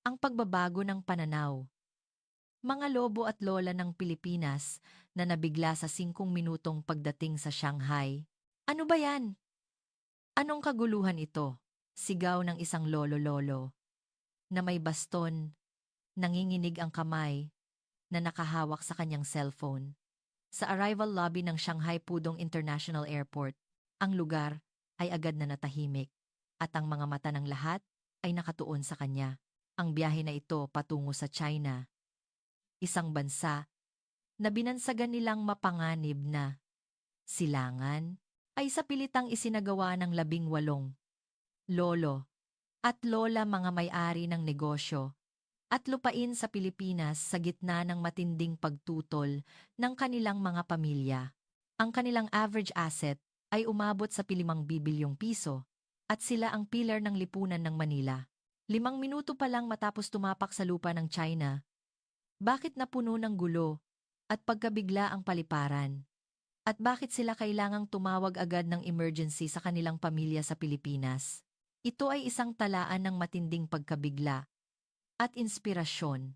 Ang pagbabago ng pananaw. Mga lobo at lola ng Pilipinas na nabigla sa 5 minutong pagdating sa Shanghai. Ano ba yan? Anong kaguluhan ito? Sigaw ng isang lolo-lolo na may baston, nanginginig ang kamay, na nakahawak sa kanyang cellphone. Sa arrival lobby ng Shanghai Pudong International Airport, ang lugar ay agad na natahimik at ang mga mata ng lahat ay nakatuon sa kanya. Ang biyahe na ito patungo sa China, isang bansa na binansagan nilang mapanganib na silangan, ay sa pilitang isinagawa ng 18 lolo at lola mga may-ari ng negosyo at lupain sa Pilipinas sa gitna ng matinding pagtutol ng kanilang mga pamilya. Ang kanilang average asset ay umabot sa 5 bilyong piso at sila ang pilar ng lipunan ng Manila. 5 minuto pa lang matapos tumapak sa lupa ng China, bakit napuno ng gulo at pagkabigla ang paliparan? At bakit sila kailangang tumawag agad ng emergency sa kanilang pamilya sa Pilipinas? Ito ay isang talaan ng matinding pagkabigla at inspirasyon.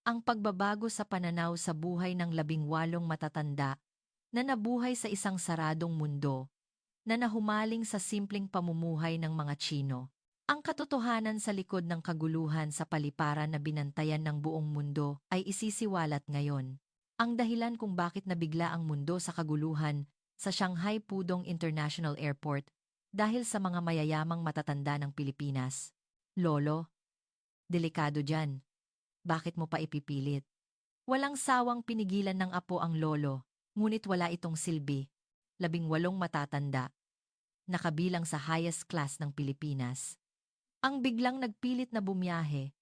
Ang pagbabago sa pananaw sa buhay ng 18 matatanda na nabuhay sa isang saradong mundo na nahumaling sa simpleng pamumuhay ng mga Tsino. Ang katotohanan sa likod ng kaguluhan sa paliparan na binantayan ng buong mundo ay isisiwalat ngayon. Ang dahilan kung bakit nabigla ang mundo sa kaguluhan sa Shanghai Pudong International Airport dahil sa mga mayayamang matatanda ng Pilipinas. Lolo, delikado dyan. Bakit mo pa ipipilit? Walang sawang pinigilan ng apo ang lolo, ngunit wala itong silbi. 18 matatanda, nakabilang sa highest class ng Pilipinas. Ang biglang nagpilit na bumiyahe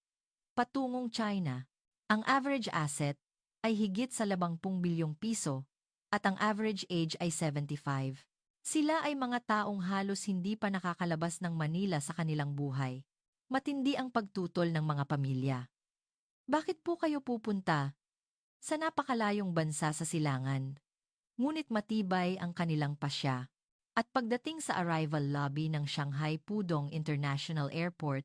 patungong China. Ang average asset ay higit sa 80 bilyong piso at ang average age ay 75. Sila ay mga taong halos hindi pa nakakalabas ng Manila sa kanilang buhay. Matindi ang pagtutol ng mga pamilya. Bakit po kayo pupunta sa napakalayong bansa sa silangan? Ngunit matibay ang kanilang pasya. At pagdating sa arrival lobby ng Shanghai Pudong International Airport,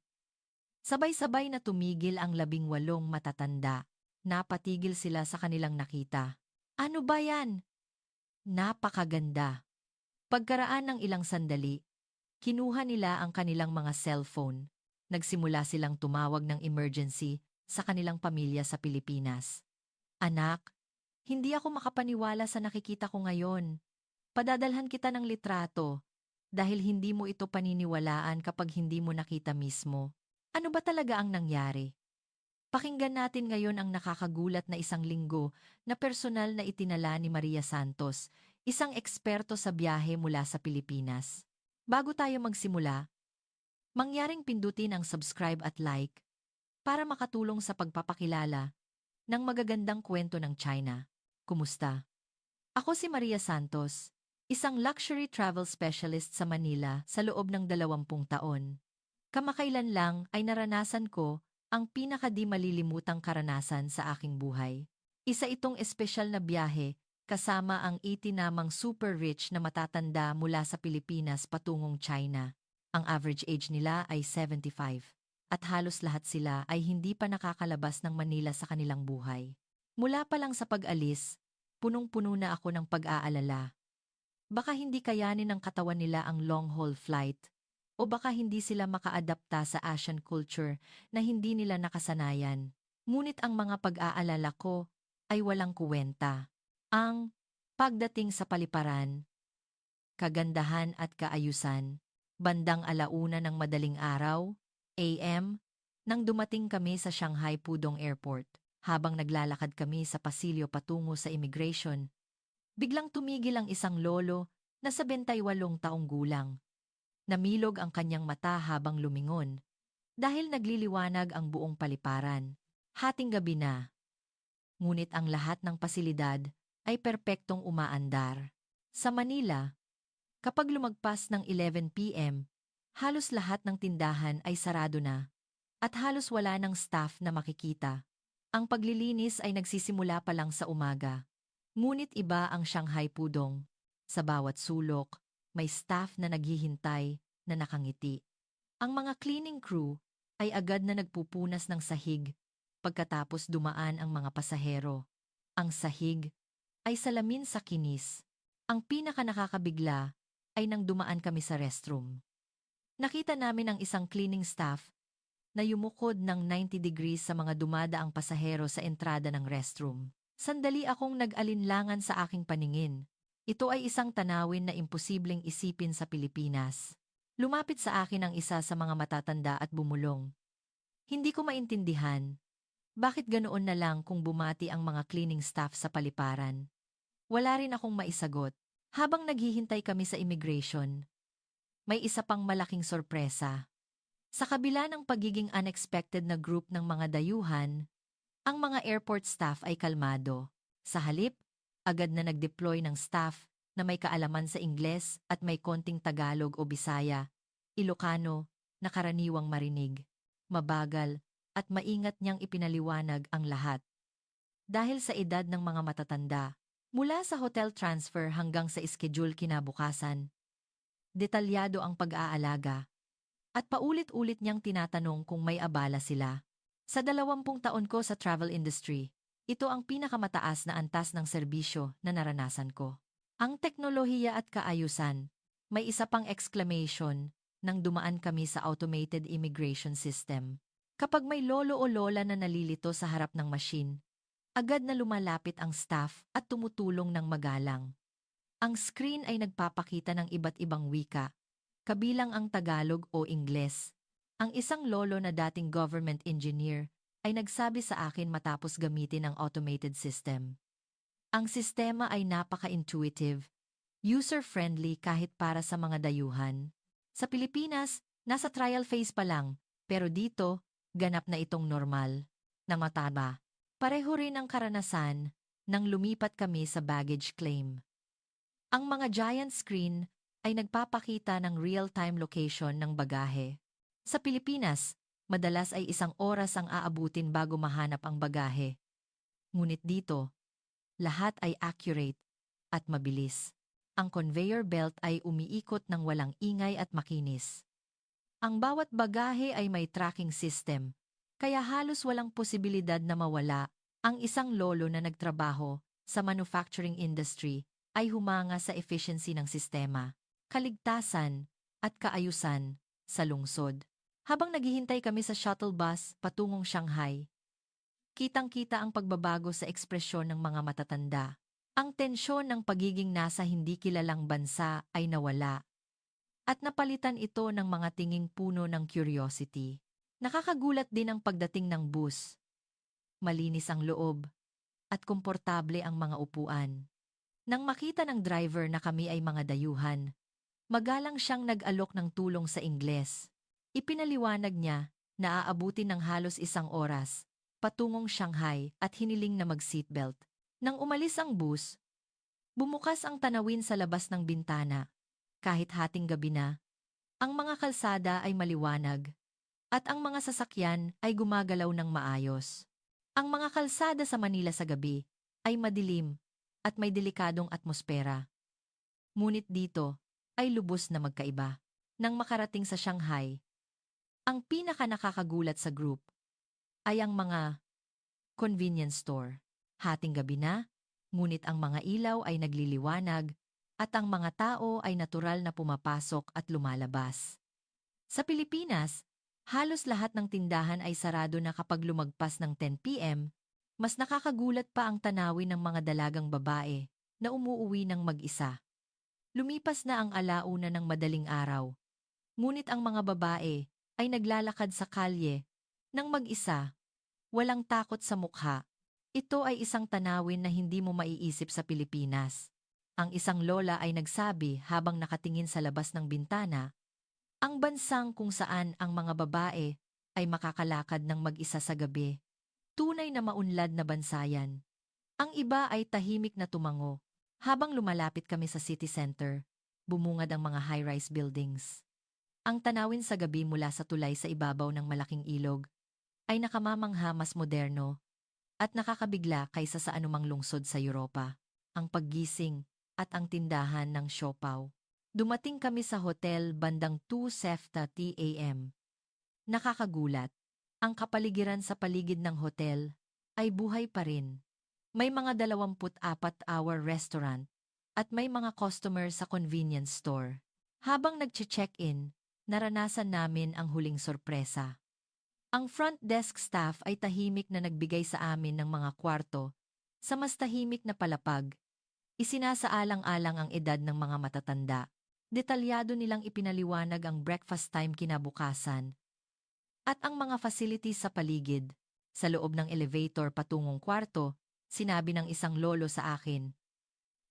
sabay-sabay na tumigil ang 18 matatanda. Napatigil sila sa kanilang nakita. Ano ba yan? Napakaganda. Pagkaraan ng ilang sandali, kinuha nila ang kanilang mga cellphone. Nagsimula silang tumawag ng emergency sa kanilang pamilya sa Pilipinas. Anak, hindi ako makapaniwala sa nakikita ko ngayon. Padadalhan kita ng litrato dahil hindi mo ito paniniwalaan kapag hindi mo nakita mismo. Ano ba talaga ang nangyari? Pakinggan natin ngayon ang nakakagulat na isang linggo na personal na itinala ni Maria Santos, isang eksperto sa biyahe mula sa Pilipinas. Bago tayo magsimula, mangyaring pindutin ang subscribe at like para makatulong sa pagpapakilala ng magagandang kwento ng China. Kumusta? Ako si Maria Santos, isang luxury travel specialist sa Manila sa loob ng 20 taon. Kamakailan lang ay naranasan ko ang pinakadi malilimutang karanasan sa aking buhay. Isa itong espesyal na biyahe kasama ang 80 namang super rich na matatanda mula sa Pilipinas patungong China. Ang average age nila ay 75 at halos lahat sila ay hindi pa nakakalabas ng Manila sa kanilang buhay. Mula pa lang sa pag-alis, punong-puno na ako ng pag-aalala. Baka hindi kayanin ng katawan nila ang long-haul flight o baka hindi sila makaadapta sa Asian culture na hindi nila nakasanayan. Ngunit ang mga pag-aalala ko ay walang kuwenta. Ang pagdating sa paliparan, kagandahan at kaayusan, bandang 1:00 ng madaling araw, AM, nang dumating kami sa Shanghai Pudong Airport. Habang naglalakad kami sa pasilyo patungo sa immigration, biglang tumigil ang isang lolo na 78 taong gulang. Namilog ang kanyang mata habang lumingon dahil nagliliwanag ang buong paliparan. Hating gabi na, ngunit ang lahat ng pasilidad ay perpektong umaandar. Sa Manila, kapag lumagpas ng 11 p.m., halos lahat ng tindahan ay sarado na at halos wala ng staff na makikita. Ang paglilinis ay nagsisimula pa lang sa umaga. Ngunit iba ang Shanghai Pudong. Sa bawat sulok, may staff na naghihintay na nakangiti. Ang mga cleaning crew ay agad na nagpupunas ng sahig pagkatapos dumaan ang mga pasahero. Ang sahig ay salamin sa kinis. Ang pinakanakakabigla ay nang dumaan kami sa restroom. Nakita namin ang isang cleaning staff na yumukod ng 90 degrees sa mga dumadaang pasahero sa entrada ng restroom. Sandali akong nag-alinlangan sa aking paningin. Ito ay isang tanawin na imposibleng isipin sa Pilipinas. Lumapit sa akin ang isa sa mga matatanda at bumulong. Hindi ko maintindihan. Bakit ganoon na lang kung bumati ang mga cleaning staff sa paliparan? Wala rin akong maisagot. Habang naghihintay kami sa immigration, may isa pang malaking sorpresa. Sa kabila ng pagiging unexpected na group ng mga dayuhan, ang mga airport staff ay kalmado. Sa halip, agad na nag-deploy ng staff na may kaalaman sa Ingles at may konting Tagalog o Bisaya, Ilocano na karaniwang marinig. Mabagal at maingat niyang ipinaliwanag ang lahat. Dahil sa edad ng mga matatanda, mula sa hotel transfer hanggang sa schedule kinabukasan, detalyado ang pag-aalaga. At paulit-ulit niyang tinatanong kung may abala sila. Sa 20 taon ko sa travel industry, ito ang pinakamataas na antas ng serbisyo na naranasan ko. Ang teknolohiya at kaayusan, may isa pang exclamation nang dumaan kami sa automated immigration system. Kapag may lolo o lola na nalilito sa harap ng machine, agad na lumalapit ang staff at tumutulong ng magalang. Ang screen ay nagpapakita ng iba't ibang wika, kabilang ang Tagalog o Ingles. Ang isang lolo na dating government engineer ay nagsabi sa akin matapos gamitin ang automated system. Ang sistema ay napaka-intuitive, user-friendly kahit para sa mga dayuhan. Sa Pilipinas, nasa trial phase pa lang, pero dito, ganap na itong normal. Na mataba. Pareho rin ang karanasan nang lumipat kami sa baggage claim. Ang mga giant screen ay nagpapakita ng real-time location ng bagahe. Sa Pilipinas, madalas ay 1 oras ang aabutin bago mahanap ang bagahe. Ngunit dito, lahat ay accurate at mabilis. Ang conveyor belt ay umiikot ng walang ingay at makinis. Ang bawat bagahe ay may tracking system, kaya halos walang posibilidad na mawala. Ang isang lolo na nagtrabaho sa manufacturing industry ay humanga sa efficiency ng sistema, kaligtasan, at kaayusan sa lungsod. Habang naghihintay kami sa shuttle bus patungong Shanghai, kitang-kita ang pagbabago sa ekspresyon ng mga matatanda. Ang tensyon ng pagiging nasa hindi kilalang bansa ay nawala, at napalitan ito ng mga tinging puno ng curiosity. Nakakagulat din ang pagdating ng bus. Malinis ang loob, at komportable ang mga upuan. Nang makita ng driver na kami ay mga dayuhan, magalang siyang nag-alok ng tulong sa Ingles. Ipinaliwanag niya na aabutin ng halos 1 oras patungong Shanghai at hiniling na mag-seatbelt. Nang umalis ang bus, bumukas ang tanawin sa labas ng bintana. Kahit hating gabi na, ang mga kalsada ay maliwanag at ang mga sasakyan ay gumagalaw ng maayos. Ang mga kalsada sa Manila sa gabi ay madilim at may delikadong atmosfera. Ngunit dito ay lubos na magkaiba. Nang makarating sa Shanghai, ang pinaka-nakakagulat sa group ay ang mga convenience store. Hating gabi na, ngunit ang mga ilaw ay nagliliwanag at ang mga tao ay natural na pumapasok at lumalabas. Sa Pilipinas, halos lahat ng tindahan ay sarado na kapag lumagpas ng 10 p.m., mas nakakagulat pa ang tanawin ng mga dalagang babae na umuuwi ng mag-isa. Lumipas na ang alauna ng madaling araw, ngunit ang mga babae ay naglalakad sa kalye ng mag-isa, walang takot sa mukha. Ito ay isang tanawin na hindi mo maiisip sa Pilipinas. Ang isang lola ay nagsabi habang nakatingin sa labas ng bintana, ang bansang kung saan ang mga babae ay makakalakad ng mag-isa sa gabi. Tunay na maunlad na bansayan. Ang iba ay tahimik na tumango. Habang lumalapit kami sa city center, bumungad ang mga high-rise buildings. Ang tanawin sa gabi mula sa tulay sa ibabaw ng malaking ilog ay nakamamangha mas moderno at nakakabigla kaysa sa anumang lungsod sa Europa. Ang paggising at ang tindahan ng siopaw. Dumating kami sa hotel bandang 2:30 a.m. Nakakagulat. Ang kapaligiran sa paligid ng hotel ay buhay pa rin. May mga 24-hour restaurant at may mga customer sa convenience store. Habang nagche-check-in, naranasan namin ang huling sorpresa. Ang front desk staff ay tahimik na nagbigay sa amin ng mga kwarto sa mas tahimik na palapag. Isinasaalang-alang ang edad ng mga matatanda. Detalyado nilang ipinaliwanag ang breakfast time kinabukasan at ang mga facilities sa paligid. Sa loob ng elevator patungong kwarto, sinabi ng isang lolo sa akin,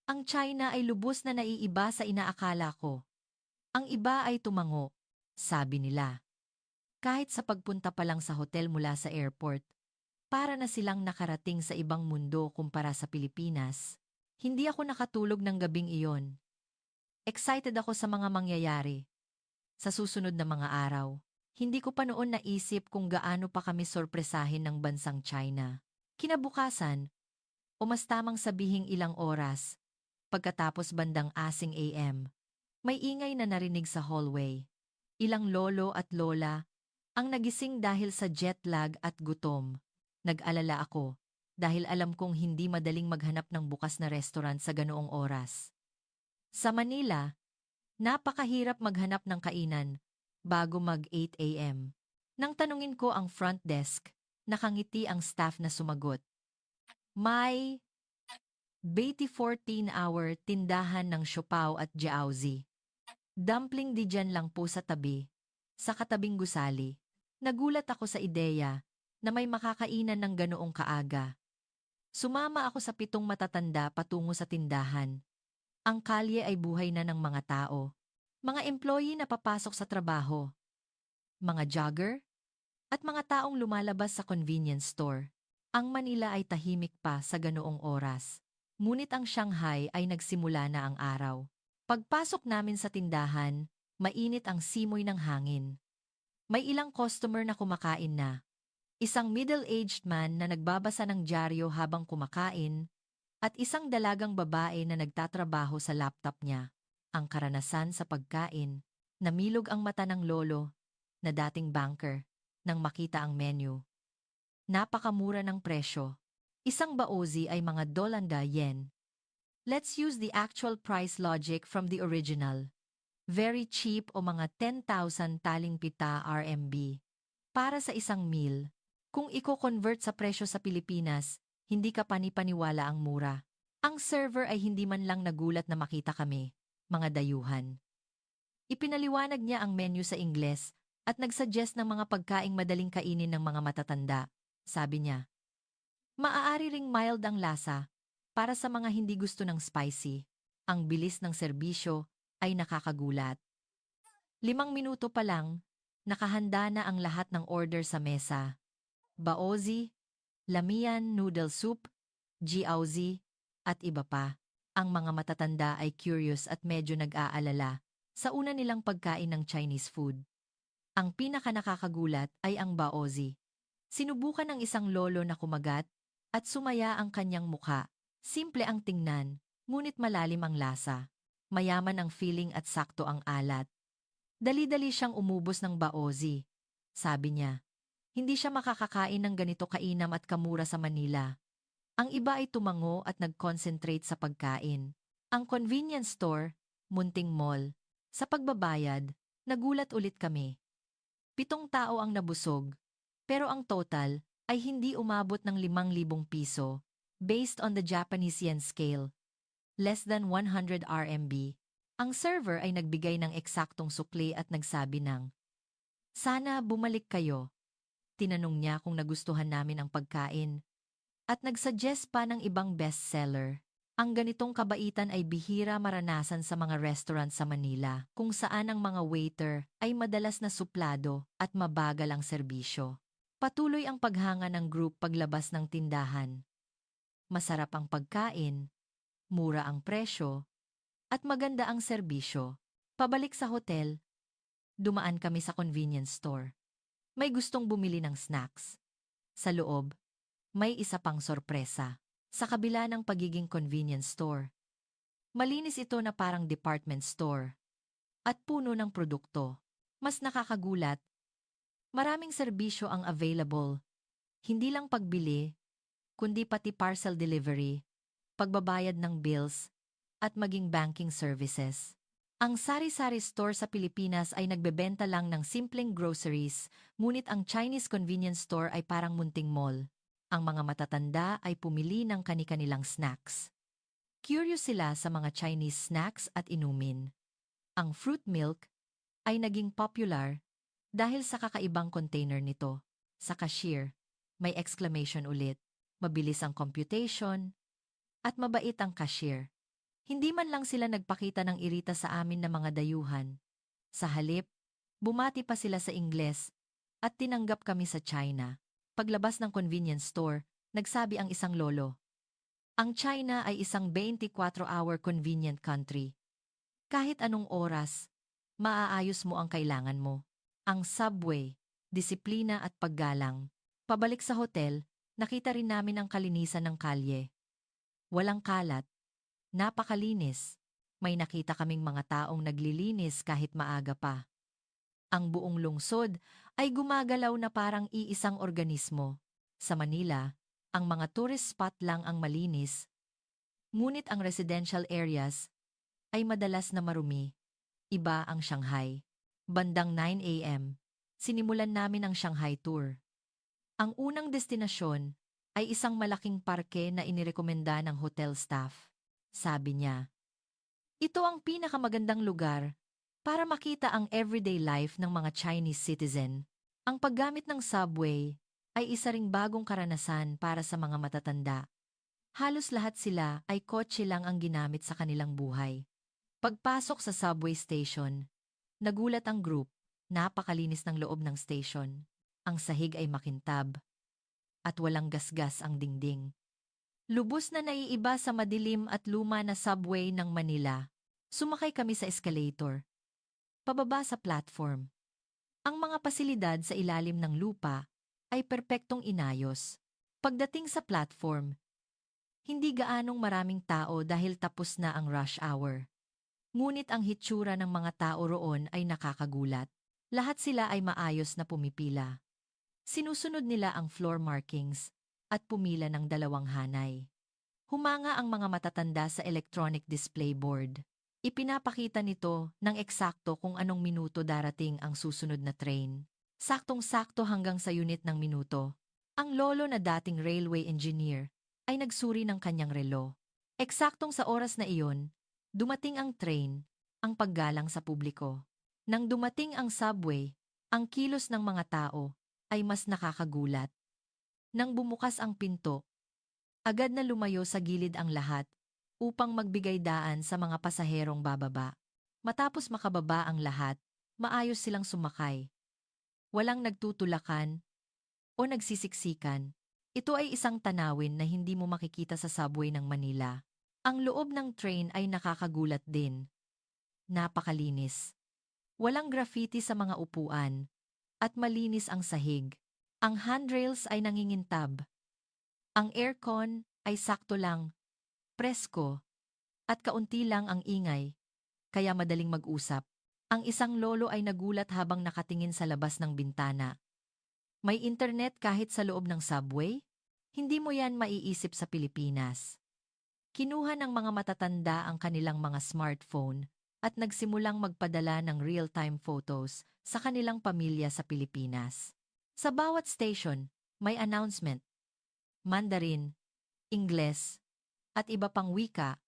"Ang China ay lubos na naiiba sa inaakala ko. Ang iba ay tumango," sabi nila. Kahit sa pagpunta pa lang sa hotel mula sa airport, para na silang nakarating sa ibang mundo kumpara sa Pilipinas. Hindi ako nakatulog ng gabing iyon. Excited ako sa mga mangyayari. Sa susunod na mga araw, hindi ko pa noon naisip kung gaano pa kami sorpresahin ng bansang China. Kinabukasan, o mas tamang sabihing ilang oras, pagkatapos bandang asing AM, may ingay na narinig sa hallway. Ilang lolo at lola ang nagising dahil sa jet lag at gutom. Nag-alala ako dahil alam kong hindi madaling maghanap ng bukas na restaurant sa ganoong oras. Sa Manila, napakahirap maghanap ng kainan bago mag 8 a.m. Nang tanungin ko ang front desk, nakangiti ang staff na sumagot. May 14-hour tindahan ng siopaw at jiaozi. Dumpling di dyan lang po sa tabi, sa katabing gusali. Nagulat ako sa ideya na may makakainan ng ganoong kaaga. Sumama ako sa 7 matatanda patungo sa tindahan. Ang kalye ay buhay na ng mga tao. Mga employee na papasok sa trabaho. Mga jogger at mga taong lumalabas sa convenience store. Ang Manila ay tahimik pa sa ganoong oras. Ngunit ang Shanghai ay nagsimula na ang araw. Pagpasok namin sa tindahan, mainit ang simoy ng hangin. May ilang customer na kumakain na. Isang middle-aged man na nagbabasa ng dyaryo habang kumakain, at isang dalagang babae na nagtatrabaho sa laptop niya. Ang karanasan sa pagkain, namilog ang mata ng lolo, na dating banker, nang makita ang menu. Napakamura ng presyo. Isang baozi ay mga ₱200. Let's use the actual price logic from the original. Very cheap o mga 10,000 taling pita RMB. Para sa isang meal, kung i-convert sa presyo sa Pilipinas, hindi ka panipaniwala ang mura. Ang server ay hindi man lang nagulat na makita kami, mga dayuhan. Ipinaliwanag niya ang menu sa Ingles at nagsuggest ng mga pagkaing madaling kainin ng mga matatanda. Sabi niya, maaari ring mild ang lasa para sa mga hindi gusto ng spicy. Ang bilis ng serbisyo ay nakakagulat. 5 minuto pa lang, nakahanda na ang lahat ng order sa mesa. Baozi, lamian noodle soup, jiaozi, at iba pa. Ang mga matatanda ay curious at medyo nag-aalala sa una nilang pagkain ng Chinese food. Ang pinaka-nakakagulat ay ang baozi. Sinubukan ng isang lolo na kumagat at sumaya ang kanyang mukha. Simple ang tingnan, ngunit malalim ang lasa. Mayaman ang feeling at sakto ang alat. Dali-dali siyang umubos ng baozi. Sabi niya, hindi siya makakakain ng ganito kainam at kamura sa Manila. Ang iba ay tumango at nag-concentrate sa pagkain. Ang convenience store, munting mall. Sa pagbabayad, nagulat ulit kami. 7 tao ang nabusog, pero ang total ay hindi umabot ng 5,000 piso based on the Japanese yen scale. Less than 100 RMB. Ang server ay nagbigay ng eksaktong sukli at nagsabi ng, sana bumalik kayo. Tinanong niya kung nagustuhan namin ang pagkain. At nagsuggest pa ng ibang bestseller. Ang ganitong kabaitan ay bihira maranasan sa mga restaurant sa Manila, kung saan ang mga waiter ay madalas na suplado at mabagal ang serbisyo. Patuloy ang paghanga ng group paglabas ng tindahan. Masarap ang pagkain, mura ang presyo, at maganda ang serbisyo. Pabalik sa hotel, dumaan kami sa convenience store. May gustong bumili ng snacks. Sa loob, may isa pang sorpresa. Sa kabila ng pagiging convenience store, malinis ito na parang department store. At puno ng produkto. Mas nakakagulat, Maraming serbisyo ang available. Hindi lang pagbili, kundi pati parcel delivery, pagbabayad ng bills, at maging banking services. Ang sari-sari store sa Pilipinas ay nagbebenta lang ng simpleng groceries, ngunit ang Chinese convenience store ay parang munting mall. Ang mga matatanda ay pumili ng kani-kanilang snacks. Curious sila sa mga Chinese snacks at inumin. Ang fruit milk ay naging popular dahil sa kakaibang container nito. Sa cashier, may exclamation ulit. Mabilis ang computation at mabait ang cashier. Hindi man lang sila nagpakita ng irita sa amin na mga dayuhan. Sa halip, bumati pa sila sa Ingles at tinanggap kami sa China. Paglabas ng convenience store, nagsabi ang isang lolo. Ang China ay isang 24-hour convenient country. Kahit anong oras, maaayos mo ang kailangan mo. Ang subway, disiplina at paggalang. Pabalik sa hotel, nakita rin namin ang kalinisan ng kalye. Walang kalat, napakalinis. May nakita kaming mga taong naglilinis kahit maaga pa. Ang buong lungsod ay gumagalaw na parang iisang organismo. Sa Manila, ang mga tourist spot lang ang malinis, ngunit ang residential areas ay madalas na marumi. Iba ang Shanghai. Bandang 9 a.m., sinimulan namin ang Shanghai tour. Ang unang destinasyon ay isang malaking parke na inirekomenda ng hotel staff. Sabi niya, ito ang pinakamagandang lugar para makita ang everyday life ng mga Chinese citizen. Ang paggamit ng subway ay isa ring bagong karanasan para sa mga matatanda. Halos lahat sila ay kotse lang ang ginamit sa kanilang buhay. Pagpasok sa subway station, nagulat ang group, napakalinis ng loob ng station. Ang sahig ay makintab at walang gasgas ang dingding. Lubos na naiiba sa madilim at luma na subway ng Manila. Sumakay kami sa escalator. Pababa sa platform. Ang mga pasilidad sa ilalim ng lupa ay perpektong inayos. Pagdating sa platform, hindi gaanong maraming tao dahil tapos na ang rush hour. Ngunit ang hitsura ng mga tao roon ay nakakagulat. Lahat sila ay maayos na pumipila. Sinusunod nila ang floor markings at pumila ng dalawang hanay. Humanga ang mga matatanda sa electronic display board. Ipinapakita nito ng eksakto kung anong minuto darating ang susunod na train. Saktong-sakto hanggang sa unit ng minuto. Ang lolo na dating railway engineer ay nagsuri ng kanyang relo. Eksaktong sa oras na iyon, dumating ang train, ang paggalang sa publiko. Nang dumating ang subway, ang kilos ng mga tao ay mas nakakagulat. Nang bumukas ang pinto, agad na lumayo sa gilid ang lahat upang magbigay daan sa mga pasaherong bababa. Matapos makababa ang lahat, maayos silang sumakay. Walang nagtutulakan o nagsisiksikan. Ito ay isang tanawin na hindi mo makikita sa subway ng Manila. Ang loob ng train ay nakakagulat din. Napakalinis. Walang graffiti sa mga upuan at malinis ang sahig. Ang handrails ay nangingintab. Ang aircon ay sakto lang, presko, at kaunti lang ang ingay, kaya madaling mag-usap. Ang isang lolo ay nagulat habang nakatingin sa labas ng bintana. May internet kahit sa loob ng subway? Hindi mo yan maiisip sa Pilipinas. Kinuha ng mga matatanda ang kanilang mga smartphone at nagsimulang magpadala ng real-time photos sa kanilang pamilya sa Pilipinas. Sa bawat station, may announcement. Mandarin, Ingles, at iba pang wika,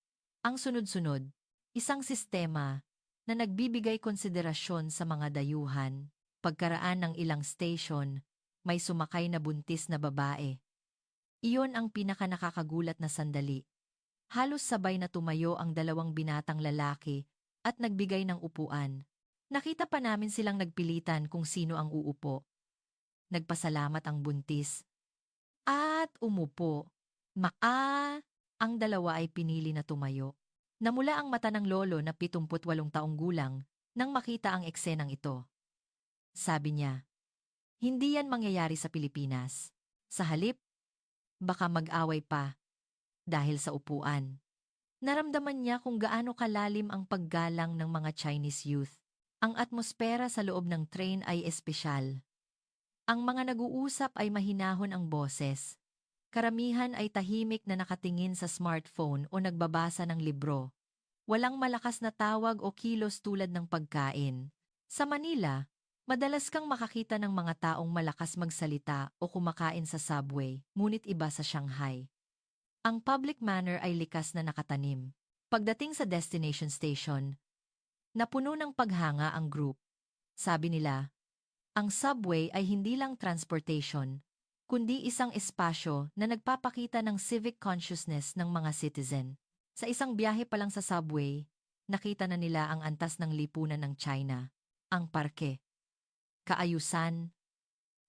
ang sunod-sunod, isang sistema na nagbibigay konsiderasyon sa mga dayuhan. Pagkaraan ng ilang station, may sumakay na buntis na babae. Iyon ang pinakanakakagulat na sandali. Halos sabay na tumayo ang dalawang binatang lalaki at nagbigay ng upuan. Nakita pa namin silang nagpilitan kung sino ang uupo. Nagpasalamat ang buntis. At umupo. Ang dalawa ay pinili na tumayo. Namula ang mata ng lolo na 78 taong gulang nang makita ang eksenang ito. Sabi niya, hindi yan mangyayari sa Pilipinas. Sa halip, baka mag-away pa dahil sa upuan. Naramdaman niya kung gaano kalalim ang paggalang ng mga Chinese youth. Ang atmosfera sa loob ng train ay espesyal. Ang mga nag-uusap ay mahinahon ang boses. Karamihan ay tahimik na nakatingin sa smartphone o nagbabasa ng libro. Walang malakas na tawag o kilos tulad ng pagkain. Sa Manila, madalas kang makakita ng mga taong malakas magsalita o kumakain sa subway, ngunit iba sa Shanghai. Ang public manner ay likas na nakatanim. Pagdating sa destination station, napuno ng paghanga ang group. Sabi nila, ang subway ay hindi lang transportation, kundi isang espasyo na nagpapakita ng civic consciousness ng mga citizen. Sa isang biyahe pa lang sa subway, nakita na nila ang antas ng lipunan ng China, ang parke, kaayusan,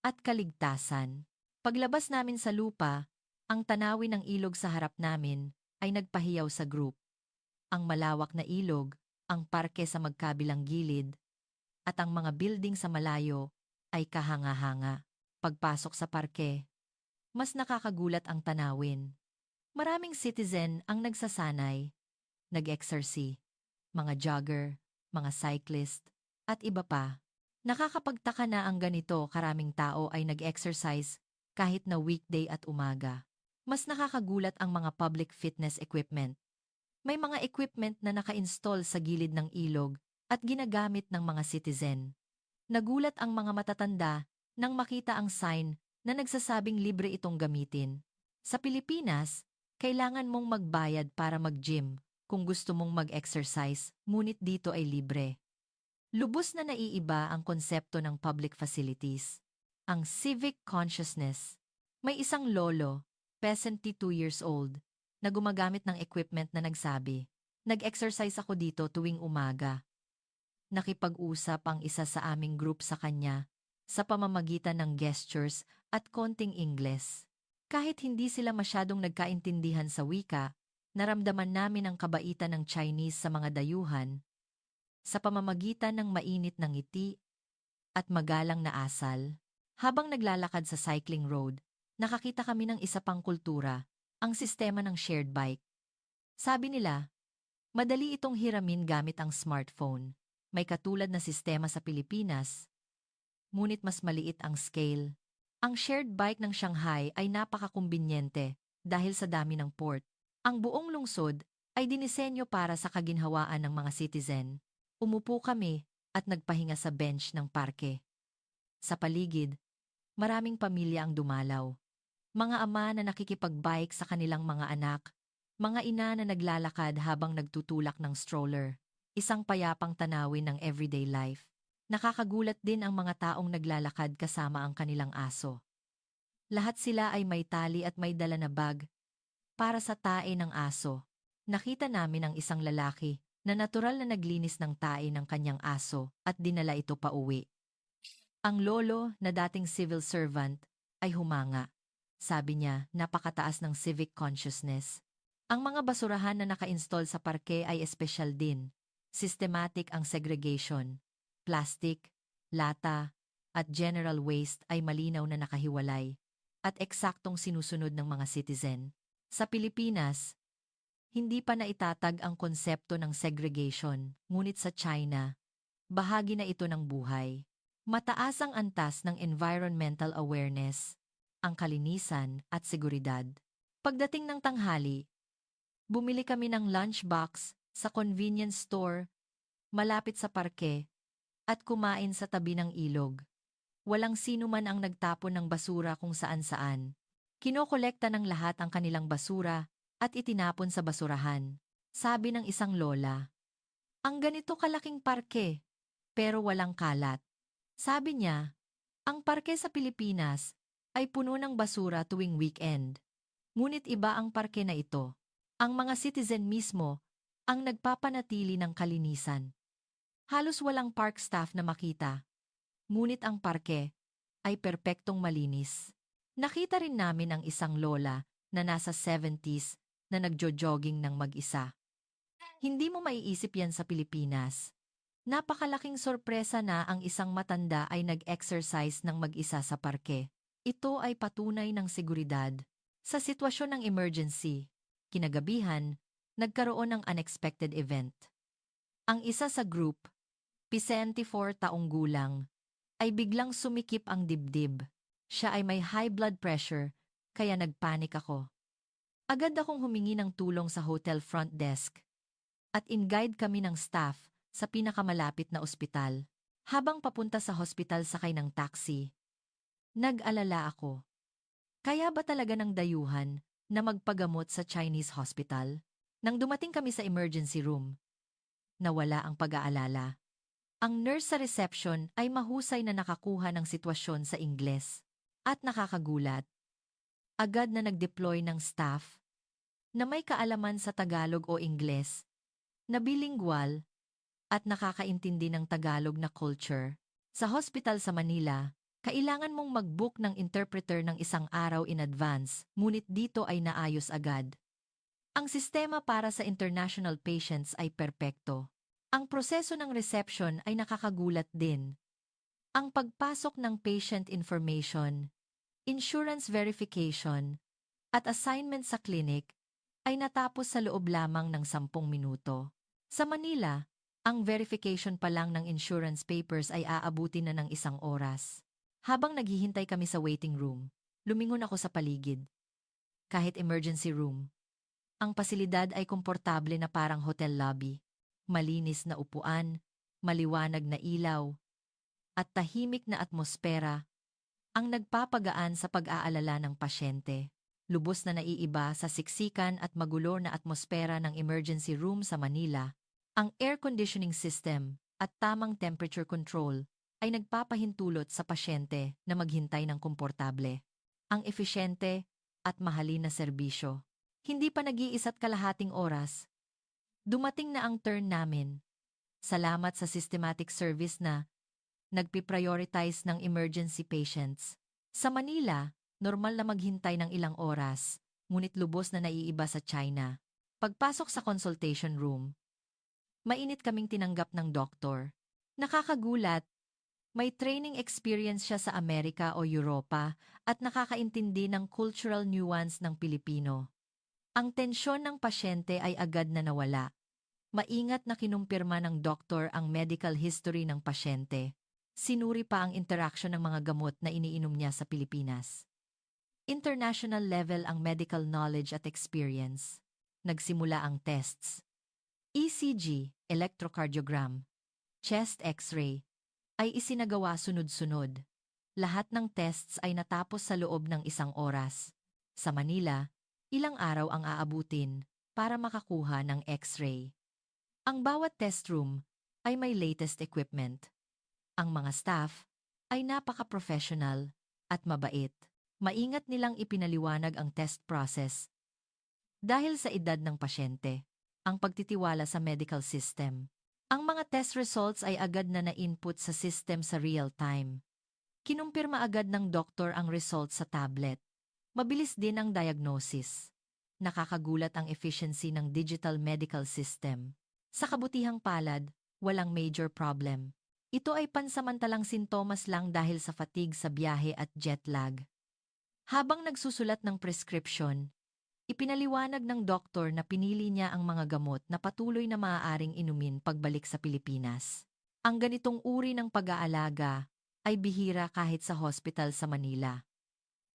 at kaligtasan. Paglabas namin sa lupa, ang tanawin ng ilog sa harap namin ay nagpahiyaw sa group. Ang malawak na ilog, ang parke sa magkabilang gilid, at ang mga building sa malayo ay kahanga-hanga. Pagpasok sa parke, mas nakakagulat ang tanawin. Maraming citizen ang nagsasanay, nag-exercise, mga jogger, mga cyclist, at iba pa. Nakakapagtaka na ang ganito karaming tao ay nag-exercise kahit na weekday at umaga. Mas nakakagulat ang mga public fitness equipment. May mga equipment na naka-install sa gilid ng ilog at ginagamit ng mga citizen. Nagulat ang mga matatanda nang makita ang sign na nagsasabing libre itong gamitin. Sa Pilipinas, kailangan mong magbayad para mag-gym kung gusto mong mag-exercise, ngunit dito ay libre. Lubos na naiiba ang konsepto ng public facilities. Ang civic consciousness. May isang lolo, 72 years old, na gumagamit ng equipment na nagsabi, nag-exercise ako dito tuwing umaga. Nakipag-usap ang isa sa aming group sa kanya sa pamamagitan ng gestures at konting Ingles. Kahit hindi sila masyadong nagkaintindihan sa wika, naramdaman namin ang kabaitan ng Chinese sa mga dayuhan sa pamamagitan ng mainit na ngiti at magalang na asal. Habang naglalakad sa cycling road, nakakita kami ng isa pang kultura, ang sistema ng shared bike. Sabi nila, madali itong hiramin gamit ang smartphone. May katulad na sistema sa Pilipinas, ngunit mas maliit ang scale. Ang shared bike ng Shanghai ay napakakumbinyente dahil sa dami ng port. Ang buong lungsod ay dinisenyo para sa kaginhawaan ng mga citizen. Umupo kami at nagpahinga sa bench ng parke. Sa paligid, maraming pamilya ang dumalaw. Mga ama na nakikipagbike sa kanilang mga anak, mga ina na naglalakad habang nagtutulak ng stroller. Isang payapang tanawin ng everyday life. Nakakagulat din ang mga taong naglalakad kasama ang kanilang aso. Lahat sila ay may tali at may dala na bag para sa tae ng aso. Nakita namin ang isang lalaki na natural na naglinis ng tae ng kanyang aso at dinala ito pa uwi. Ang lolo na dating civil servant ay humanga. Sabi niya, napakataas ng civic consciousness. Ang mga basurahan na naka-install sa parke ay espesyal din. Systematic ang segregation. Plastic, lata, at general waste ay malinaw na nakahiwalay at eksaktong sinusunod ng mga citizen. Sa Pilipinas, hindi pa naitatag ang konsepto ng segregation, ngunit sa China, bahagi na ito ng buhay. Mataas ang antas ng environmental awareness, ang kalinisan at seguridad. Pagdating ng tanghali, bumili kami ng lunchbox sa convenience store, malapit sa parke, at kumain sa tabi ng ilog. Walang sino man ang nagtapon ng basura kung saan-saan. Kinokolekta ng lahat ang kanilang basura at itinapon sa basurahan. Sabi ng isang lola, ang ganito kalaking parke, pero walang kalat. Sabi niya, ang parke sa Pilipinas ay puno ng basura tuwing weekend. Ngunit iba ang parke na ito. Ang mga citizen mismo ang nagpapanatili ng kalinisan. Halos walang park staff na makita. Ngunit ang parke ay perpektong malinis. Nakita rin namin ang isang lola na nasa 70s na nagjo-jogging ng mag-isa. Hindi mo maiisip yan sa Pilipinas. Napakalaking sorpresa na ang isang matanda ay nag-exercise ng mag-isa sa parke. Ito ay patunay ng seguridad. Sa sitwasyon ng emergency, kinagabihan, nagkaroon ng unexpected event. Ang isa sa group, 74 taong gulang, ay biglang sumikip ang dibdib. Siya ay may high blood pressure, kaya nagpanik ako. Agad akong humingi ng tulong sa hotel front desk at in-guide kami ng staff sa pinakamalapit na ospital. Habang papunta sa hospital sakay ng taxi, nag-alala ako. Kaya ba talaga ng dayuhan na magpagamot sa Chinese hospital? Nang dumating kami sa emergency room, nawala ang pag-aalala. Ang nurse sa reception ay mahusay na nakakuha ng sitwasyon sa Ingles. At nakakagulat, agad na nag-deploy ng staff na may kaalaman sa Tagalog o Ingles, na bilingual at nakakaintindi ng Tagalog na culture. Sa hospital sa Manila, kailangan mong mag-book ng interpreter ng isang araw in advance, ngunit dito ay naayos agad. Ang sistema para sa international patients ay perpekto. Ang proseso ng reception ay nakakagulat din. Ang pagpasok ng patient information, insurance verification, at assignment sa clinic ay natapos sa loob lamang ng 10 minuto. Sa Manila, ang verification pa lang ng insurance papers ay aabutin na ng 1 oras. Habang naghihintay kami sa waiting room, lumingon ako sa paligid. Kahit emergency room, ang pasilidad ay komportable na parang hotel lobby. Malinis na upuan, maliwanag na ilaw, at tahimik na atmosfera ang nagpapagaan sa pag-aalala ng pasyente. Lubos na naiiba sa siksikan at magulo na atmosfera ng emergency room sa Manila. Ang air conditioning system at tamang temperature control ay nagpapahintulot sa pasyente na maghintay ng komportable. Ang efisyente at mahalin na serbisyo. Hindi pa nag-iisa't kalahating oras. Dumating na ang turn namin. Salamat sa systematic service na nagpi-prioritize ng emergency patients. Sa Manila, normal na maghintay ng ilang oras, ngunit lubos na naiiba sa China. Pagpasok sa consultation room, mainit kaming tinanggap ng doktor. Nakakagulat, may training experience siya sa Amerika o Europa at nakakaintindi ng cultural nuance ng Pilipino. Ang tensyon ng pasyente ay agad na nawala. Maingat na kinumpirma ng doktor ang medical history ng pasyente. Sinuri pa ang interaksyon ng mga gamot na iniinom niya sa Pilipinas. International level ang medical knowledge at experience. Nagsimula ang tests. ECG, electrocardiogram, chest x-ray, ay isinagawa sunod-sunod. Lahat ng tests ay natapos sa loob ng 1 oras. Sa Manila, ilang araw ang aabutin para makakuha ng x-ray. Ang bawat test room ay may latest equipment. Ang mga staff ay napaka-professional at mabait. Maingat nilang ipinaliwanag ang test process. Dahil sa edad ng pasyente, ang pagtitiwala sa medical system. Ang mga test results ay agad na na-input sa system sa real time. Kinumpirma agad ng doktor ang results sa tablet. Mabilis din ang diagnosis. Nakakagulat ang efficiency ng digital medical system. Sa kabutihang palad, walang major problem. Ito ay pansamantalang sintomas lang dahil sa fatigue sa biyahe at jet lag. Habang nagsusulat ng prescription, ipinaliwanag ng doktor na pinili niya ang mga gamot na patuloy na maaaring inumin pagbalik sa Pilipinas. Ang ganitong uri ng pag-aalaga ay bihira kahit sa hospital sa Manila.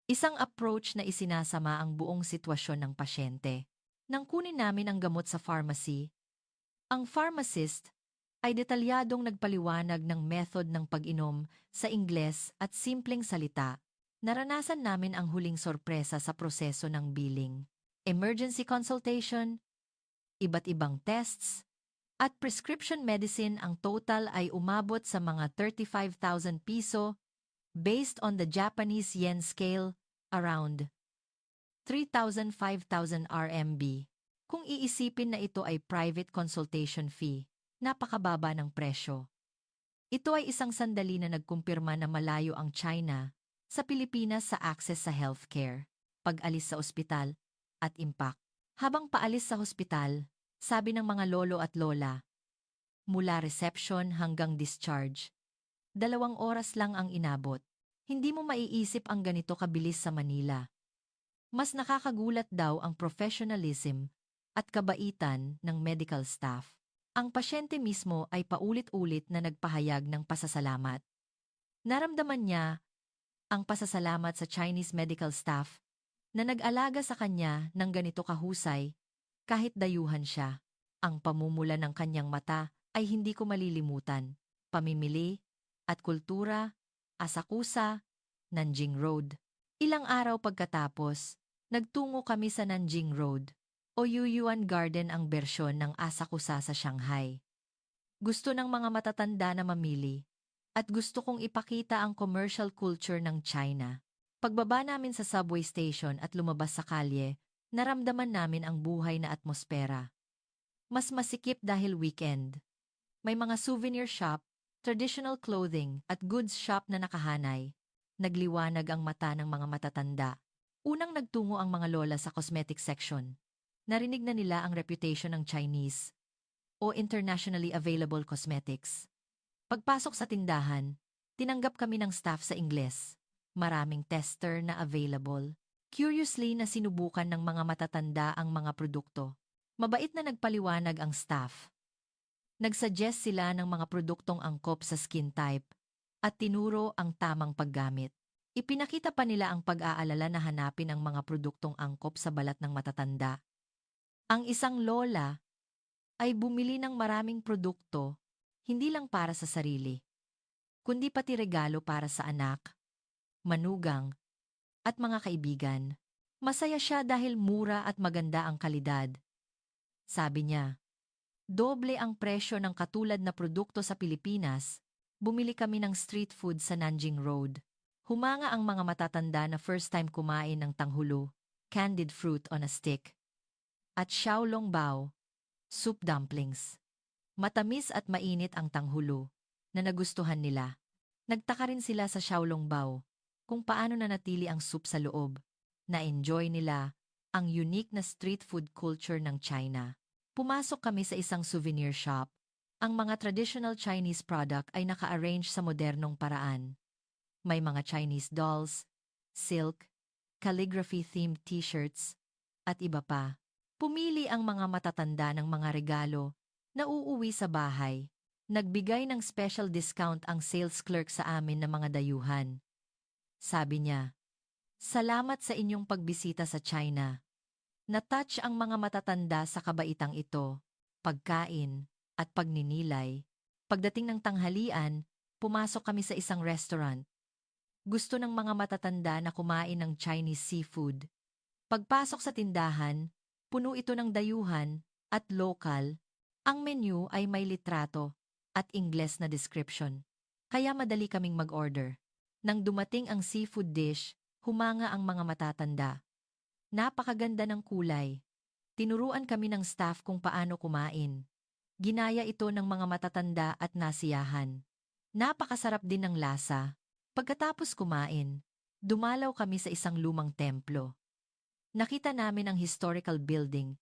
Isang approach na isinasama ang buong sitwasyon ng pasyente. Nang kunin namin ang gamot sa pharmacy, ang pharmacist ay detalyadong nagpaliwanag ng method ng pag-inom sa Ingles at simpleng salita. Naranasan namin ang huling sorpresa sa proseso ng billing. Emergency consultation, iba't ibang tests, at prescription medicine. Ang total ay umabot sa mga 35,000 piso based on the Japanese yen scale, around 3,000-5,000 RMB. Kung iisipin na ito ay private consultation fee, napakababa ng presyo. Ito ay isang sandali na nagkumpirma na malayo ang China sa Pilipinas sa access sa healthcare, pag-alis sa ospital, at impact. Habang paalis sa hospital, sabi ng mga lolo at lola, mula reception hanggang discharge, 2 oras lang ang inabot. Hindi mo maiisip ang ganito kabilis sa Manila. Mas nakakagulat daw ang professionalism at kabaitan ng medical staff. Ang pasyente mismo ay paulit-ulit na nagpahayag ng pasasalamat. Naramdaman niya ang pasasalamat sa Chinese medical staff na nag-alaga sa kanya ng ganito kahusay kahit dayuhan siya. Ang pamumula ng kanyang mata ay hindi ko malilimutan. Pamimili at kultura, Asakusa, Nanjing Road. Ilang araw pagkatapos, nagtungo kami sa Nanjing Road o Yuyuan Garden ang bersyon ng Asakusa sa Shanghai. Gusto ng mga matatanda na mamili at gusto kong ipakita ang commercial culture ng China. Pagbaba namin sa subway station at lumabas sa kalye, naramdaman namin ang buhay na atmosfera. Mas masikip dahil weekend. May mga souvenir shop, traditional clothing at goods shop na nakahanay. Nagliwanag ang mata ng mga matatanda. Unang nagtungo ang mga lola sa cosmetic section. Narinig na nila ang reputation ng Chinese o internationally available cosmetics. Pagpasok sa tindahan, tinanggap kami ng staff sa Ingles. Maraming tester na available. Curiously na sinubukan ng mga matatanda ang mga produkto. Mabait na nagpaliwanag ang staff. Nagsuggest sila ng mga produktong angkop sa skin type at tinuro ang tamang paggamit. Ipinakita pa nila ang pag-aalala na hanapin ang mga produktong angkop sa balat ng matatanda. Ang isang lola ay bumili ng maraming produkto, hindi lang para sa sarili, kundi pati regalo para sa anak, manugang, at mga kaibigan. Masaya siya dahil mura at maganda ang kalidad. Sabi niya, doble ang presyo ng katulad na produkto sa Pilipinas. Bumili kami ng street food sa Nanjing Road. Humanga ang mga matatanda na first time kumain ng tanghulo, candied fruit on a stick, at xiaolongbao, soup dumplings. Matamis at mainit ang tanghulo na nagustuhan nila. Nagtaka rin sila sa xiaolongbao kung paano nanatili ang soup sa loob. Na-enjoy nila ang unique na street food culture ng China. Pumasok kami sa isang souvenir shop. Ang mga traditional Chinese product ay naka-arrange sa modernong paraan. May mga Chinese dolls, silk, calligraphy-themed t-shirts, at iba pa. Pumili ang mga matatanda ng mga regalo na uuwi sa bahay. Nagbigay ng special discount ang sales clerk sa amin ng mga dayuhan. Sabi niya, salamat sa inyong pagbisita sa China. Natouch ang mga matatanda sa kabaitang ito, pagkain, at pagninilay. Pagdating ng tanghalian, pumasok kami sa isang restaurant. Gusto ng mga matatanda na kumain ng Chinese seafood. Pagpasok sa tindahan, puno ito ng dayuhan at lokal. Ang menu ay may litrato at Ingles na description. Kaya madali kaming mag-order. Nang dumating ang seafood dish, humanga ang mga matatanda. Napakaganda ng kulay. Tinuruan kami ng staff kung paano kumain. Ginaya ito ng mga matatanda at nasiyahan. Napakasarap din ng lasa. Pagkatapos kumain, dumalaw kami sa isang lumang templo. Nakita namin ang historical building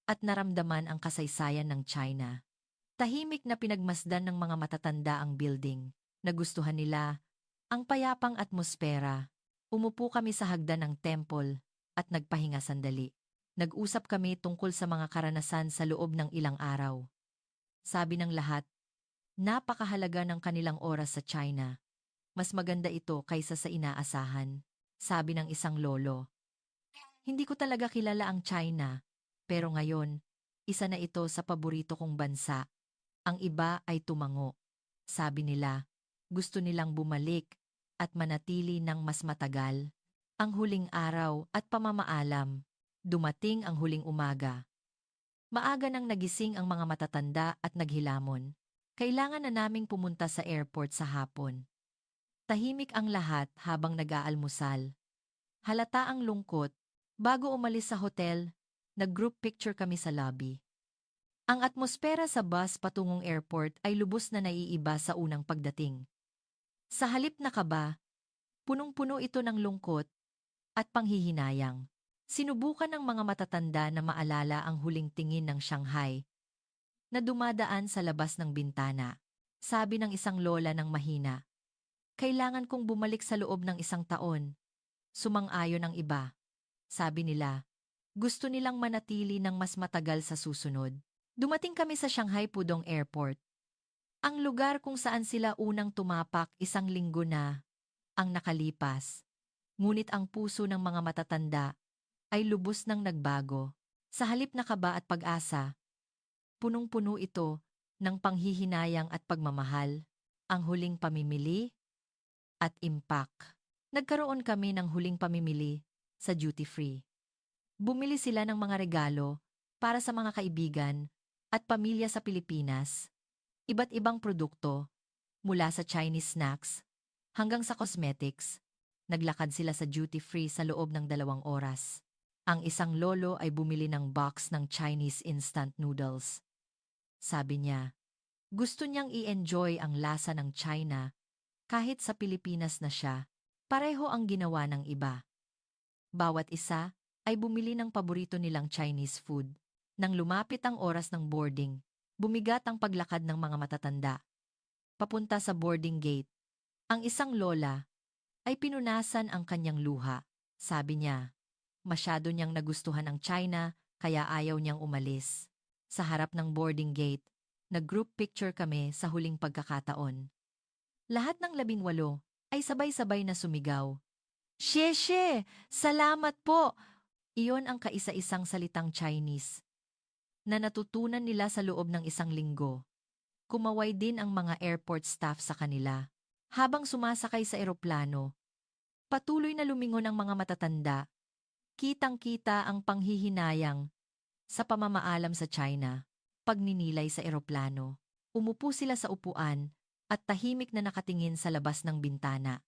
at naramdaman ang kasaysayan ng China. Tahimik na pinagmasdan ng mga matatanda ang building. Nagustuhan nila ang payapang atmosfera. Umupo kami sa hagdan ng temple at nagpahinga sandali. Nag-usap kami tungkol sa mga karanasan sa loob ng ilang araw. Sabi ng lahat, napakahalaga ng kanilang oras sa China. Mas maganda ito kaysa sa inaasahan. Sabi ng isang lolo. Hindi ko talaga kilala ang China, pero ngayon, isa na ito sa paborito kong bansa. Ang iba ay tumango. Sabi nila, gusto nilang bumalik at manatili ng mas matagal. Ang huling araw at pamamaalam, dumating ang huling umaga. Maaga nang nagising ang mga matatanda at naghilamon. Kailangan na naming pumunta sa airport sa hapon. Tahimik ang lahat habang nag-aalmusal. Halata ang lungkot. Bago umalis sa hotel, nag-group picture kami sa lobby. Ang atmosfera sa bus patungong airport ay lubos na naiiba sa unang pagdating. Sa halip na kaba, punong-puno ito ng lungkot at panghihinayang. Sinubukan ng mga matatanda na maalala ang huling tingin ng Shanghai na dumadaan sa labas ng bintana. Sabi ng isang lola ng mahina, kailangan kong bumalik sa loob ng isang taon. Sumang-ayon ang iba. Sabi nila, gusto nilang manatili ng mas matagal sa susunod. Dumating kami sa Shanghai Pudong Airport. Ang lugar kung saan sila unang tumapak 1 linggo na ang nakalipas. Ngunit ang puso ng mga matatanda ay lubos ng nagbago. Sa halip na kaba at pag-asa, punong-puno ito ng panghihinayang at pagmamahal. Ang huling pamimili at impact. Nagkaroon kami ng huling pamimili sa duty-free. Bumili sila ng mga regalo para sa mga kaibigan at pamilya sa Pilipinas. Iba't ibang produkto, mula sa Chinese snacks hanggang sa cosmetics. Naglakad sila sa duty-free sa loob ng 2 oras. Ang isang lolo ay bumili ng box ng Chinese instant noodles. Sabi niya, gusto niyang i-enjoy ang lasa ng China kahit sa Pilipinas na siya. Pareho ang ginawa ng iba. Bawat isa ay bumili ng paborito nilang Chinese food. Nang lumapit ang oras ng boarding, bumigat ang paglakad ng mga matatanda. Papunta sa boarding gate, ang isang lola ay pinunasan ang kanyang luha. Sabi niya, masyado niyang nagustuhan ang China kaya ayaw niyang umalis. Sa harap ng boarding gate, nag-group picture kami sa huling pagkakataon. Lahat ng 18 ay sabay-sabay na sumigaw. Sheshe! Salamat po! Iyon ang kaisa-isang salitang Chinese na natutunan nila sa loob ng 1 linggo. Kumaway din ang mga airport staff sa kanila. Habang sumasakay sa eroplano, patuloy na lumingon ang mga matatanda. Kitang-kita ang panghihinayang sa pamamaalam sa China. Pagninilay sa eroplano, umupo sila sa upuan at tahimik na nakatingin sa labas ng bintana.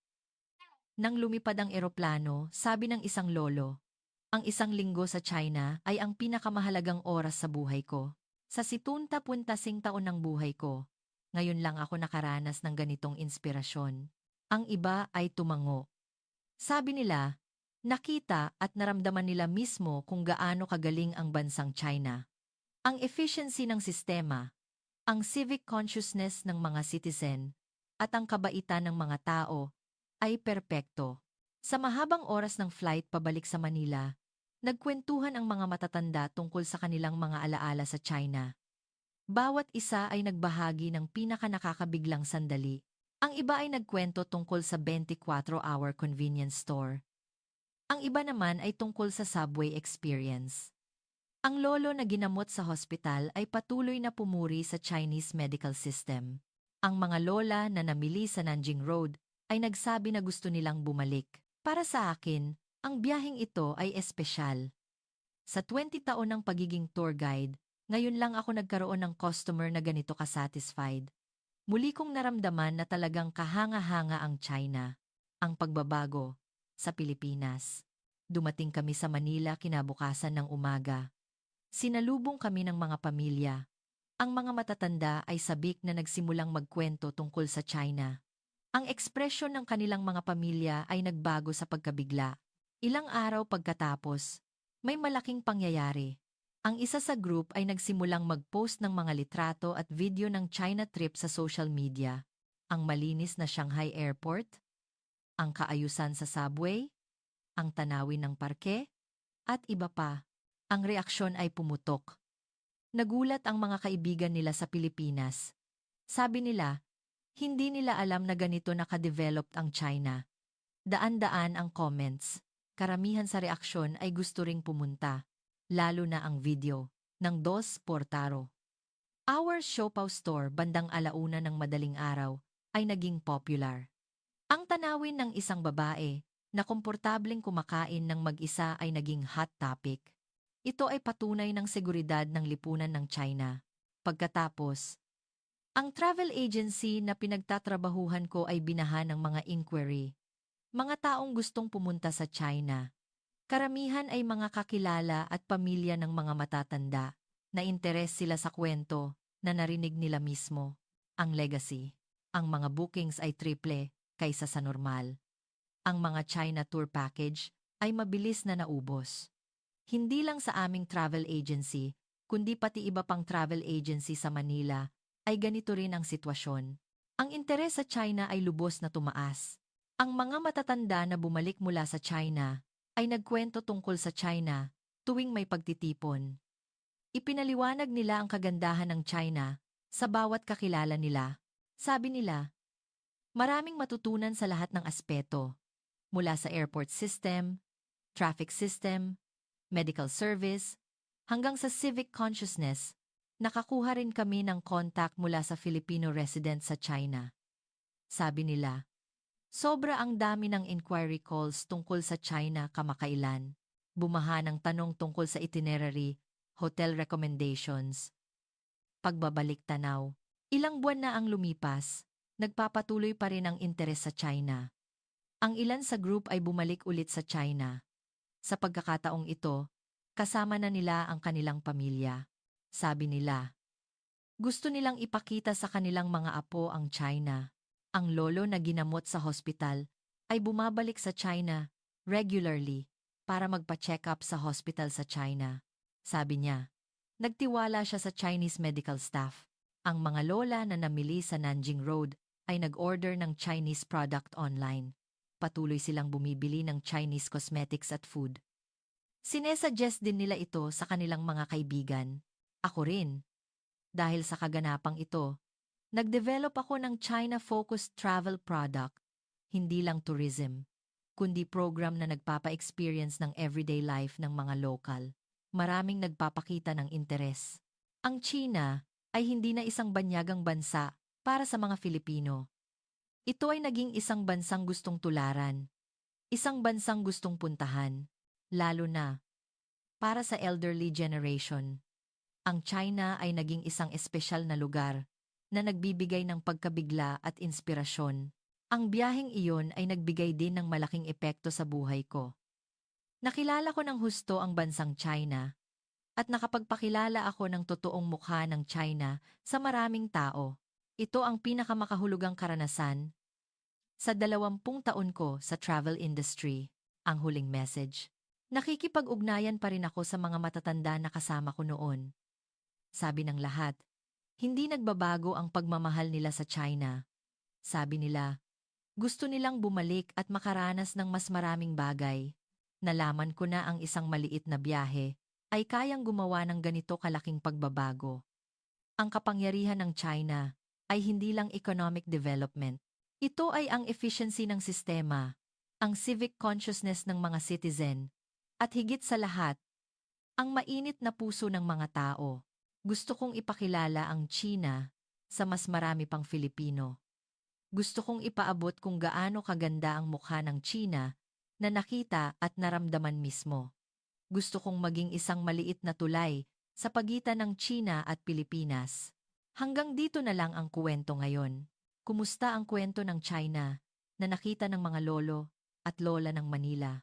Nang lumipad ang eroplano, sabi ng isang lolo, ang 1 linggo sa China ay ang pinakamahalagang oras sa buhay ko. Sa 70 taon ng buhay ko, ngayon lang ako nakaranas ng ganitong inspirasyon. Ang iba ay tumango. Sabi nila, nakita at naramdaman nila mismo kung gaano kagaling ang bansang China. Ang efficiency ng sistema, ang civic consciousness ng mga citizen, at ang kabaitan ng mga tao ay perpekto. Sa mahabang oras ng flight pabalik sa Manila, nagkwentuhan ang mga matatanda tungkol sa kanilang mga alaala sa China. Bawat isa ay nagbahagi ng pinakanakakabiglang sandali. Ang iba ay nagkwento tungkol sa 24-hour convenience store. Ang iba naman ay tungkol sa subway experience. Ang lolo na ginamot sa hospital ay patuloy na pumuri sa Chinese medical system. Ang mga lola na namili sa Nanjing Road ay nagsabi na gusto nilang bumalik. Para sa akin, ang biyaheng ito ay espesyal. Sa 20 taon ng pagiging tour guide, ngayon lang ako nagkaroon ng customer na ganito ka-satisfied. Muli kong naramdaman na talagang kahanga-hanga ang China, ang pagbabago sa Pilipinas. Dumating kami sa Manila kinabukasan ng umaga. Sinalubong kami ng mga pamilya. Ang mga matatanda ay sabik na nagsimulang magkwento tungkol sa China. Ang ekspresyon ng kanilang mga pamilya ay nagbago sa pagkabigla. Ilang araw pagkatapos, may malaking pangyayari. Ang isa sa group ay nagsimulang mag-post ng mga litrato at video ng China trip sa social media. Ang malinis na Shanghai Airport, ang kaayusan sa subway, ang tanawin ng parke, at iba pa. Ang reaksyon ay pumutok. Nagulat ang mga kaibigan nila sa Pilipinas. Sabi nila, hindi nila alam na ganito nakadeveloped ang China. Daan-daan ang comments. Karamihan sa reaksyon ay gusto ring pumunta. Lalo na ang video ng Dos Portaro. Our Siopaw store bandang 1:00 ng madaling araw ay naging popular. Ang tanawin ng isang babae na komportableng kumakain ng mag-isa ay naging hot topic. Ito ay patunay ng seguridad ng lipunan ng China. Pagkatapos, ang travel agency na pinagtatrabahuhan ko ay binaha ng mga inquiry. Mga taong gustong pumunta sa China. Karamihan ay mga kakilala at pamilya ng mga matatanda na interes sila sa kwento na narinig nila mismo. Ang legacy. Ang mga bookings ay triple kaysa sa normal. Ang mga China tour package ay mabilis na naubos. Hindi lang sa aming travel agency, kundi pati iba pang travel agency sa Manila ay ganito rin ang sitwasyon. Ang interes sa China ay lubos na tumaas. Ang mga matatanda na bumalik mula sa China ay nagkwento tungkol sa China tuwing may pagtitipon. Ipinaliwanag nila ang kagandahan ng China Sa bawat kakilala nila, sabi nila, maraming matutunan sa lahat ng aspeto, mula sa airport system, traffic system, medical service, hanggang sa civic consciousness. Nakakuha rin kami ng contact mula sa Filipino resident sa China. Sabi nila, sobra ang dami ng inquiry calls tungkol sa China kamakailan. Bumaha ng tanong tungkol sa itinerary, hotel recommendations, pagbabalik tanaw. Ilang buwan na ang lumipas, nagpapatuloy pa rin ang interes sa China. Ang ilan sa group ay bumalik ulit sa China. Sa pagkakataong ito, kasama na nila ang kanilang pamilya. Sabi nila, gusto nilang ipakita sa kanilang mga apo ang China. Ang lolo na ginamot sa hospital ay bumabalik sa China regularly para magpa-check up sa hospital sa China. Sabi niya, nagtiwala siya sa Chinese medical staff. Ang mga lola na namili sa Nanjing Road ay nag-order ng Chinese product online. Patuloy silang bumibili ng Chinese cosmetics at food. Sinesuggest din nila ito sa kanilang mga kaibigan. Ako rin. Dahil sa kaganapang ito, nag-develop ako ng China-focused travel product, hindi lang tourism, kundi program na nagpapa-experience ng everyday life ng mga lokal. Maraming nagpapakita ng interes. Ang China ay hindi na isang banyagang bansa para sa mga Filipino. Ito ay naging isang bansang gustong tularan, isang bansang gustong puntahan, lalo na para sa elderly generation. Ang China ay naging isang espesyal na lugar na nagbibigay ng pagkabigla at inspirasyon. Ang biyaheng iyon ay nagbigay din ng malaking epekto sa buhay ko. Nakilala ko ng husto ang bansang China at nakapagpakilala ako ng totoong mukha ng China sa maraming tao. Ito ang pinakamakahulugang karanasan sa 20 taon ko sa travel industry. Ang huling message. Nakikipag-ugnayan pa rin ako sa mga matatanda na kasama ko noon. Sabi ng lahat, hindi nagbabago ang pagmamahal nila sa China. Sabi nila, gusto nilang bumalik at makaranas ng mas maraming bagay. Nalaman ko na ang isang maliit na biyahe ay kayang gumawa ng ganito kalaking pagbabago. Ang kapangyarihan ng China ay hindi lang economic development. Ito ay ang efficiency ng sistema, ang civic consciousness ng mga citizen, at higit sa lahat, ang mainit na puso ng mga tao. Gusto kong ipakilala ang China sa mas marami pang Filipino. Gusto kong ipaabot kung gaano kaganda ang mukha ng China na nakita at naramdaman mismo. Gusto kong maging isang maliit na tulay sa pagitan ng China at Pilipinas. Hanggang dito na lang ang kwento ngayon. Kumusta ang kwento ng China na nakita ng mga lolo at lola ng Manila?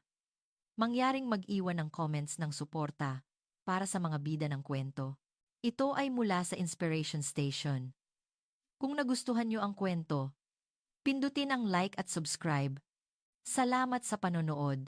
Mangyaring mag-iwan ng comments ng suporta para sa mga bida ng kwento. Ito ay mula sa Inspiration Station. Kung nagustuhan niyo ang kwento, pindutin ang like at subscribe. Salamat sa panonood.